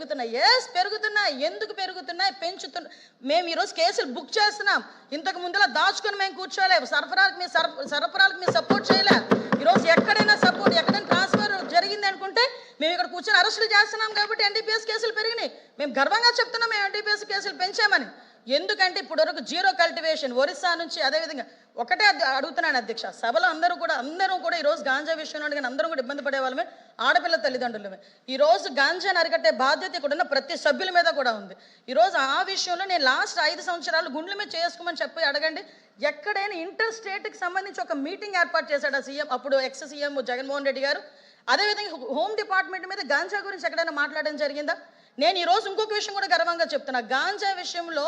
పెరుగుతున్నాయి. ఎందుకు పెరుగుతున్నాయి? మేము ఈరోజు కేసులు బుక్ చేస్తున్నాం. ఇంతకు ముందులా దాచుకొని మేము కూర్చోలేము. సరఫరాలకు మీరు సపోర్ట్ చేయలే. ఈరోజు ఎక్కడైనా ట్రాన్స్ఫర్ జరిగింది అనుకుంటే మేము ఇక్కడ కూర్చొని అరెస్టులు చేస్తున్నాం కాబట్టి ఎన్డీపీఎస్ కేసులు పెరిగినాయి. మేము గర్వంగా చెప్తున్నాం మేము ఎన్డీపీఎస్ కేసులు పెంచామని. ఎందుకంటే ఇప్పుడు వరకు జీరో కల్టివేషన్ ఒరిస్సా నుంచి అదేవిధంగా ఒకటే అడుగుతున్నాను అధ్యక్ష, సభలో అందరూ కూడా ఈరోజు గాంజా విషయంలో కానీ అందరూ కూడా ఇబ్బంది పడే వాళ్ళమే, ఆడపిల్ల తల్లిదండ్రులమే. ఈరోజు గాంజాను అరికట్టే బాధ్యత ఇక్కడ ఉన్న ప్రతి సభ్యుల మీద కూడా ఉంది. ఈరోజు ఆ విషయంలో నేను లాస్ట్ 5 సంవత్సరాలు గుండెల మీద చేసుకోమని చెప్పి అడగండి. ఎక్కడైనా ఇంటర్ స్టేట్కి సంబంధించి ఒక మీటింగ్ ఏర్పాటు చేశాడు ఆ సీఎం, అప్పుడు ఎక్స్ సీఎం జగన్మోహన్ రెడ్డి గారు. అదేవిధంగా హోమ్ డిపార్ట్మెంట్ మీద గాంజా గురించి ఎక్కడైనా మాట్లాడడం జరిగిందా? నేను ఈరోజు ఇంకొక విషయం కూడా గర్వంగా చెప్తున్నా. గాంజా విషయంలో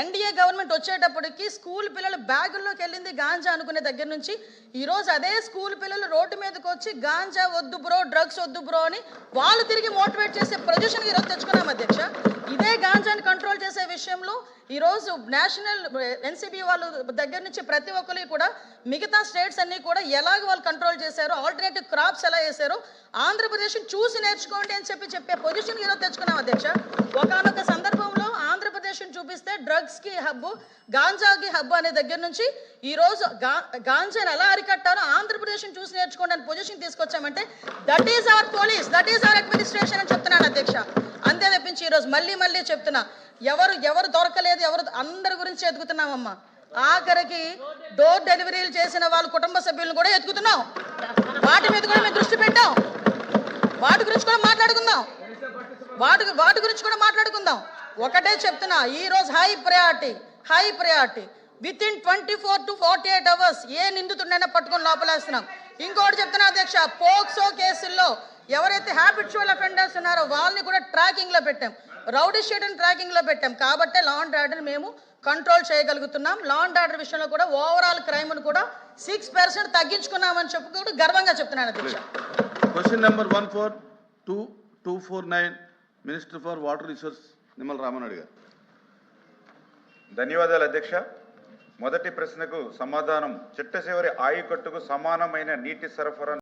ఎన్డీఏ గవర్నమెంట్ వచ్చేటప్పటికి స్కూల్ పిల్లలు బ్యాగుల్లోకి వెళ్ళింది గాంజా అనుకునే దగ్గర నుంచి ఈరోజు అదే స్కూల్ పిల్లలు రోడ్డు మీదకి వచ్చి గాంజా వద్దు బ్రో, డ్రగ్స్ వద్దు బ్రో అని వాళ్ళు తిరిగి మోటివేట్ చేసే పొజిషన్ ఈరోజు తెచ్చుకున్నాం అధ్యక్ష. ఇదే గాంజాని కంట్రోల్ చేసే విషయంలో ఈరోజు నేషనల్ ఎన్సీబీ వాళ్ళ దగ్గర నుంచి ప్రతి ఒక్కరికి కూడా మిగతా స్టేట్స్ అన్నీ కూడా ఎలాగ వాళ్ళు కంట్రోల్ చేశారో, ఆల్టర్నేటివ్ క్రాప్స్ ఎలా వేశారో ఆంధ్రప్రదేశ్ చూసి నేర్చుకోండి అని చెప్పే పొజిషన్ ఈరోజు తెచ్చుకున్నాం అధ్యక్ష. ఒకనొక సందర్భంలో ఆంధ్రప్రదేశ్ చూపిస్తే డ్రగ్స్ కి హబ్బు, గాంజాకి హబ్బు అనే దగ్గర నుంచి ఈరోజు గాంజాని ఎలా అరికట్టారో ఆంధ్రప్రదేశ్ చూసి నేర్చుకోండి అని పొజిషన్ తీసుకొచ్చామంటే that is our police, that is our administration అని చెప్తున్నాను అధ్యక్ష. అంతే తప్పించి ఈరోజు మళ్ళీ చెప్తున్నా, ఎవరు దొరకలేదు, అందరి గురించి ఎదుగుతున్నామమ్మా. ఆఖరికి డోర్ డెలివరీలు చేసిన వాళ్ళ కుటుంబ సభ్యులను కూడా ఎదుగుతున్నాం. వాటి మీద కూడా మేము దృష్టి పెట్టాం. వాటి గురించి కూడా మాట్లాడుకుందాం. ఒకటే చెప్తున్నా, ఈ రోజు high priority with in 24 to 48 hours ఏ నిందితుడినైనా పట్టుకొని లోపలేస్తున్నాం. ఇంకోటి చెప్తున్నా అధ్యక్ష, పోక్సో కేసుల్లో ఎవరైతే హ్యాబిచువల్ అఫెండర్స్ ఉన్నారో వాళ్ళని కూడా ట్రాకింగ్ లో పెట్టాం, రౌడీ షీట్ని ట్రాకింగ్ లో పెట్టాం. కాబట్టే లా అండ్ ఆర్డర్ మేము కంట్రోల్ చేయగలుగుతున్నాం. లా అండ్ ఆర్డర్ విషయంలో కూడా ఓవరాల్ క్రైమ్ ను కూడా 6% తగ్గించుకున్నామని చెప్పి గర్వంగా చెప్తున్నాను అధ్యక్ష. Question number 14249 minister for water resource Nimmala Rama Naidu గారు. ధన్యవాదాలు అధ్యక్ష. మొదటి ప్రశ్నకు సమాధానం, చిట్ట చివరి ఆయకట్టుకు సమానమైన నీటి సరఫరా